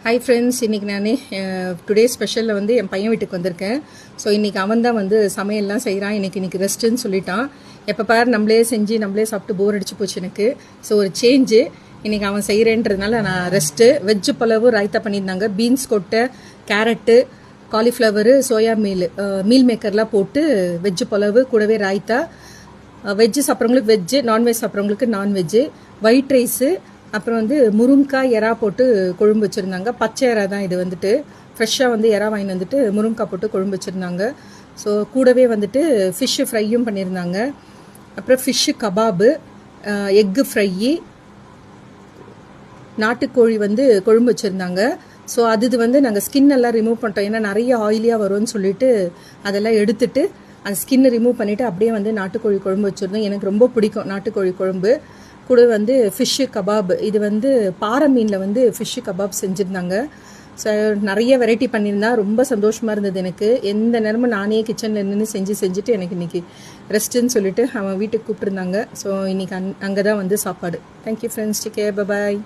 Hi friends, இன்றைக்கி நான் today ஸ்பெஷலில் வந்து என் பையன் வீட்டுக்கு வந்திருக்கேன். ஸோ இன்றைக்கி அவன் தான் வந்து சமையல்லாம் செய்கிறான். இன்றைக்கி ரெஸ்ட்டுன்னு சொல்லிட்டான். எப்போ பார் நம்மளே செஞ்சு நம்மளே சாப்பிட்டு போர் அடிச்சு போச்சு எனக்கு. ஸோ ஒரு சேஞ்சு இன்றைக்கி அவன் செய்கிறேன்றதுனால நான் ரெஸ்ட்டு. வெஜ்ஜு புலாவு ராய்த்தா பண்ணியிருந்தாங்க. பீன்ஸ் கொட்டை, கேரட்டு, காலிஃப்ளவரு, சோயா மீல் மேக்கர்லாம் போட்டு வெஜ்ஜு புலாவு கூடவே ராய்த்தா. வெஜ்ஜு சாப்பிட்றவங்களுக்கு வெஜ்ஜு, நான்வெஜ் சாப்பிட்றவங்களுக்கு நான்வெஜ்ஜு, ஒயிட் ரைஸு, அப்புறம் வந்து முருங்காய் எறா போட்டு கொழும்பு வச்சுருந்தாங்க. பச்சை எறா தான் இது வந்துட்டு. ஃப்ரெஷ்ஷாக வந்து எறா வாங்கிட்டு வந்துட்டு முருங்காய் போட்டு கொழும்பு வச்சுருந்தாங்க. ஸோ கூடவே வந்துட்டு ஃபிஷ்ஷு ஃப்ரையும் பண்ணியிருந்தாங்க. அப்புறம் ஃபிஷ்ஷு கபாபு, எக்கு ஃப்ரையி, நாட்டுக்கோழி வந்து கொழும்பு வச்சுருந்தாங்க. ஸோ அது வந்து நாங்கள் ஸ்கின் எல்லாம் ரிமூவ் பண்ணிட்டோம். ஏன்னா நிறைய ஆயிலியாக வரும்னு சொல்லிட்டு அதெல்லாம் எடுத்துட்டு அந்த ஸ்கின்னை ரிமூவ் பண்ணிவிட்டு அப்படியே வந்து நாட்டுக்கோழி குழம்பு வச்சுருந்தோம். எனக்கு ரொம்ப பிடிக்கும் நாட்டுக்கோழி குழம்பு. கூட வந்து ஃபிஷ்ஷு கபாப், இது வந்து பாறை மீனில் வந்து ஃபிஷ்ஷு கபாப் செஞ்சுருந்தாங்க. ஸோ நிறைய வெரைட்டி பண்ணியிருந்தா ரொம்ப சந்தோஷமாக இருந்தது எனக்கு. எந்த நேரமும் நானே கிச்சனில் நின்று செஞ்சுட்டு எனக்கு இன்றைக்கி ரெஸ்ட்டுன்னு சொல்லிட்டு அவன் வீட்டுக்கு கூப்பிட்டுருந்தாங்க. ஸோ இன்றைக்கி அங்கே தான் வந்து சாப்பாடு. Thank you friends, take care, bye bye.